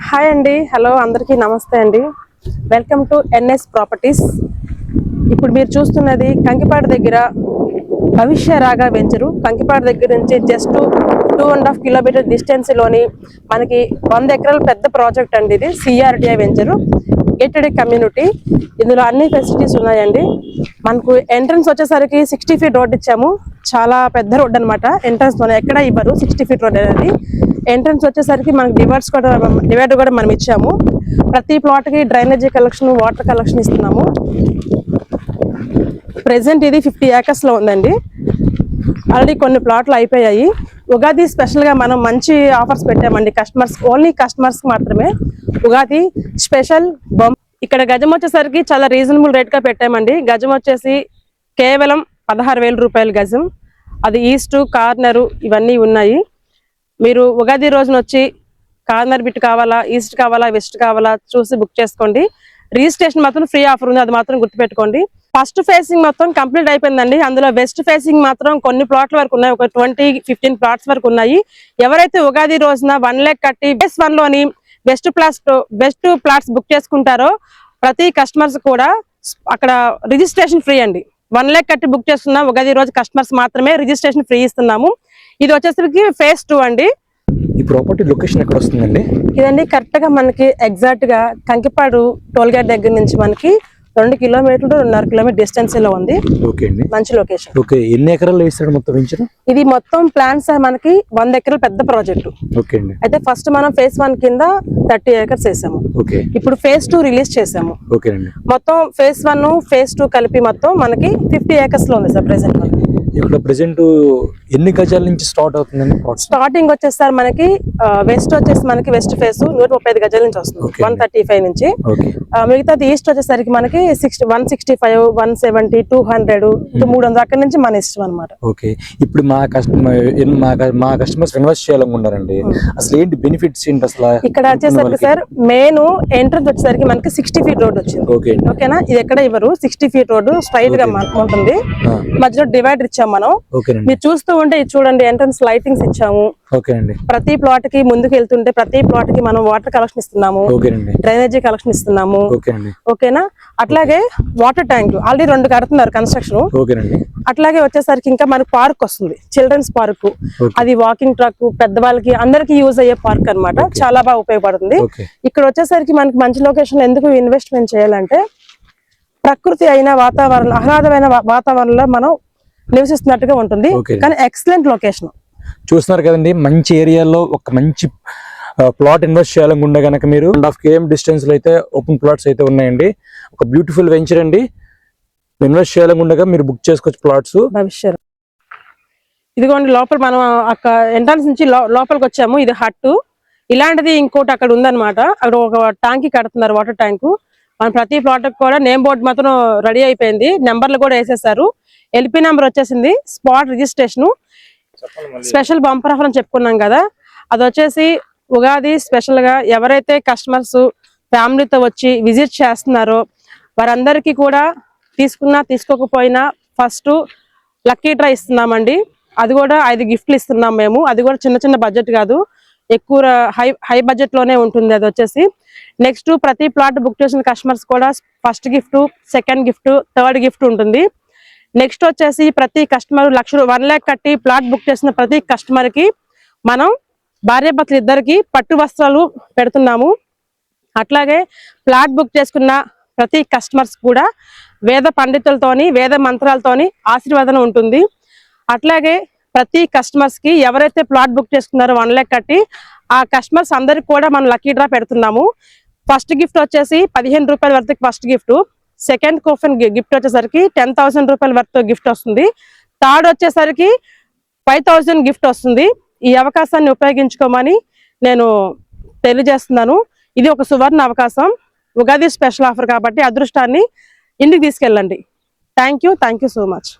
Hi అండి, hello అందరికీ నమస్తే అండి. Welcome to NS properties. ఇప్పుడు మీరు చూస్తున్నది కంకిపాడు దగ్గర భవిష్య రాగా వెంచరు. కంకిపాడు దగ్గర నుంచి జస్ట్ 2.5 కిలోమీటర్ డిస్టెన్స్లోని మనకి 100 ఎకరాల పెద్ద ప్రాజెక్ట్ అండి. ఇది సిఆర్డిఐ వెంచరు, గేటెడ్ కమ్యూనిటీ. ఇందులో అన్ని ఫెసిలిటీస్ ఉన్నాయండి. మనకు ఎంట్రన్స్ వచ్చేసరికి 60 ఫీట్ రోడ్ ఇచ్చాము. చాలా పెద్ద రోడ్ అనమాట. ఎంట్రన్స్ లోనే ఎక్కడ ఇవ్వరు 60 ఫీట్ రోడ్ అనేది. ఎంట్రన్స్ వచ్చేసరికి మనకి డివైడర్ కూడా మనం ఇచ్చాము. ప్రతి ప్లాట్ కి డ్రైనేజీ కలెక్షన్, వాటర్ కలెక్షన్ ఇస్తున్నాము. ప్రెసెంట్ ఇది 50 ఏకర్స్ లో ఉందండి. ఆల్రెడీ కొన్ని ప్లాట్లు అయిపోయాయి. ఉగాది స్పెషల్ గా మనం మంచి ఆఫర్స్ పెట్టామండి కస్టమర్స్, ఓన్లీ కస్టమర్స్ మాత్రమే. ఉగాది స్పెషల్ ఇక్కడ గజం వచ్చేసరికి చాలా రీజనబుల్ రేట్ గా పెట్టామండి. గజం వచ్చేసి కేవలం 16,000 రూపాయలు గజం. అది ఈస్ట్ కార్నరు ఇవన్నీ ఉన్నాయి. మీరు ఉగాది రోజున వచ్చి కార్నర్ బిట్ కావాలా, ఈస్ట్ కావాలా, వెస్ట్ కావాలా చూసి బుక్ చేసుకోండి. రిజిస్ట్రేషన్ మాత్రం ఫ్రీ ఆఫర్ ఉంది, అది మాత్రం గుర్తుపెట్టుకోండి. ఫస్ట్ ఫేసింగ్ మొత్తం కంప్లీట్ అయిపోయిందండి. అందులో వెస్ట్ ఫేసింగ్ మాత్రం కొన్ని ప్లాట్ల వరకు ఉన్నాయి, ఒక 20-15 ప్లాట్స్ వరకు ఉన్నాయి. ఎవరైతే ఉగాది రోజున 1 lakh కట్టి ఫేస్ 1 లోని బెస్ట్ ప్లాట్స్ బుక్ చేసుకుంటారో ప్రతి కస్టమర్స్ కూడా అక్కడ రిజిస్ట్రేషన్ ఫ్రీ అండి. 1 lakh కట్టి బుక్ చేస్తున్నా ఉగాది రోజు కస్టమర్స్ మాత్రమే రిజిస్ట్రేషన్ ఫ్రీ ఇస్తున్నాము. ఇది వచ్చేసరికి ఫేజ్ 2 అండి. ఈ ప్రాపర్టీ లొకేషన్ ఎక్కడ వస్తుందండి? ఇదండి కరెక్ట్ గా మనకి ఎగ్జాక్ట్ గా కంకిపాడు టోల్ గేట్ దగ్గర నుంచి మనకి 2 కిలోమీటర్లు 2.5 కిలోమీటర్ డిస్టెన్స్ లో ఉంది. ఓకే అండి, మంచి లొకేషన్. ఓకే, ఎన్ని ఎకరాలు వేస్తాడు మొత్తం వెంచర్? ఇది మొత్తం ప్లాన్స్ మనకి 100 ఎకరాల పెద్ద ప్రాజెక్టు. ఓకే అండి. అయితే ఫస్ట్ మనం ఫేజ్ 1 కింద 30 ఏకర్స్ వేసాము. ఓకే, ఇప్పుడు ఫేజ్ 2 రిలీజ్ చేసాము. ఓకే అండి. మొత్తం ఫేజ్ 1 ఫేజ్ 2 కలిపి మొత్తం మనకి 50 ఏకర్స్ లో ఉంది సార్ ప్రెసెంట్. ఇక్కడ ప్రెసెంట్ ఎన్ని గజాల నుంచి స్టార్ట్ అవుతుందండి? స్టార్టింగ్ వచ్చేసారి మనకి వెస్ట్ వచ్చేసి మనకి వెస్ట్ ఫేస్ 135 గజాల నుంచి వస్తుంది, 135 నుంచి. మిగతాది ఈస్ట్ వచ్చేసరికి మనకి 165, 170, 200, 300 అక్కడి నుంచి మన ఇష్టం అనమాట. ఓకే, ఇప్పుడు మా కస్టమర్స్ ఇన్వెస్ట్ చేయాలనుకున్నారండి, అసలు ఏంటి బెనిఫిట్స్ ఏంటి అసలు? ఇక్కడ వచ్చేసరికి సార్ మెయిన్ ఎంట్రన్స్ వచ్చేసరికి మనకి 60 ఫీట్ రోడ్ వచ్చింది. ఓకేనా, ఇది ఎక్కడ ఇవ్వరు. 60 ఫీట్ రోడ్ స్ట్రైట్ గా ఉంటుంది. మధ్యలో డివైడర్ ఇచ్చాము మనం. మీరు చూస్తూ ఉంటే ఇది చూడండి, ఎంట్రన్స్ లైటింగ్స్ ఇచ్చాము. ప్రతి ప్లాట్ కి ముందుకు వెళ్తుంటే ప్రతి ప్లాట్ కి మనం వాటర్ కలెక్షన్ ఇస్తున్నాము, డ్రైనేజీ కలెక్షన్ ఇస్తున్నాము. ఓకేనా, అట్లాగే వాటర్ ట్యాంక్ ఆల్రెడీ 2 కడుతున్నారు కన్స్ట్రక్షన్. అట్లాగే వచ్చేసరికి ఇంకా మనకు పార్క్ వస్తుంది, చిల్డ్రన్స్ పార్క్. అది వాకింగ్ ట్రాక్, పెద్దవాళ్ళకి అందరికి యూజ్ అయ్యే పార్క్ అన్నమాట. చాలా బాగా ఉపయోగపడుతుంది. ఇక్కడ వచ్చేసరికి మనకి మంచి లొకేషన్ ఎందుకు ఇన్వెస్ట్మెంట్ చేయాలంటే ప్రకృతి అయిన వాతావరణం, ఆహ్లాదమైన వాతావరణంలో మనం నివసిస్తున్నట్టుగా ఉంటుంది. కానీ ఎక్సలెంట్ లొకేషన్ చూస్తున్నారు కదండి. మంచి ఏరియాలో ఒక మంచి ప్లాట్ ఇన్వెస్ట్ చేయాలనుకుంటే కనుక మీరు 1.5 km డిస్టెన్స్ లో అయితే ఓపెన్ ప్లాట్స్ అయితే ఉన్నాయండి. ఒక బ్యూటిఫుల్ వెంచర్ అండి. ఇన్వెస్ట్ చేయాలనుకుండగా మీరు బుక్ చేసుకోవచ్చు ప్లాట్స్. భవిష్యత్ ఇదిగోండి, లోపల మనం అక్కడ ఎంట్రన్స్ నుంచి లోపలికి వచ్చాము. ఇది హట్టు. ఇలాంటిది ఇంకోటి అక్కడ ఉందన్నమాట. అక్కడ ఒక ట్యాంక్ కడుతున్నారు, వాటర్ ట్యాంకు. మన ప్రతి ప్లాట్ కూడా నేమ్ బోర్డు మాత్రం రెడీ అయిపోయింది, నెంబర్లు కూడా వేసేసారు. ఎల్పీ నెంబర్ వచ్చేసింది, spot registration. Special bumper offer అని చెప్పుకున్నాం కదా, అది వచ్చేసి ఉగాది స్పెషల్ గా ఎవరైతే కస్టమర్స్ ఫ్యామిలీతో వచ్చి విజిట్ చేస్తున్నారో వారందరికీ కూడా తీసుకున్నా తీసుకోకపోయినా ఫస్ట్ లక్కీ డ్రా ఇస్తున్నామండి. అది కూడా 5 గిఫ్ట్లు ఇస్తున్నాం మేము. అది కూడా చిన్న బడ్జెట్ కాదు, ఎక్కువ హై బడ్జెట్ లోనే ఉంటుంది. అది వచ్చేసి నెక్స్ట్ ప్రతి ప్లాట్ బుక్ చేసిన కస్టమర్స్ కూడా first gift, second gift, third gift ఉంటుంది. నెక్స్ట్ వచ్చేసి ప్రతి కస్టమర్ 1 lakh కట్టి ప్లాట్ బుక్ చేసిన ప్రతి కస్టమర్ కి మనం భార్యాభర్తలు ఇద్దరికి పట్టు వస్త్రాలు పెడుతున్నాము. అట్లాగే ప్లాట్ బుక్ చేసుకున్న ప్రతి కస్టమర్స్ కూడా వేద పండితులతోని, వేద మంత్రాలతోని ఆశీర్వాదం ఉంటుంది. అట్లాగే ప్రతి కస్టమర్స్ కి ఎవరైతే ప్లాట్ బుక్ చేసుకున్నారో 1 lakh కట్టి ఆ కస్టమర్స్ అందరికి కూడా మనం లక్కీ డ్రా పెడుతున్నాము. ఫస్ట్ గిఫ్ట్ వచ్చేసి 15 రూపాయల వరకు first gift. Second coupon gift వచ్చేసరికి 10,000 రూపాయల వరకు గిఫ్ట్ వస్తుంది. థర్డ్ వచ్చేసరికి 5,000 గిఫ్ట్ వస్తుంది. ఈ అవకాశాన్ని ఉపయోగించుకోమని నేను తెలియజేస్తున్నాను. ఇది ఒక సువర్ణ అవకాశం, ఉగాది స్పెషల్ ఆఫర్ కాబట్టి అదృష్టాన్ని ఇంటికి తీసుకెళ్ళండి. Thank you so much.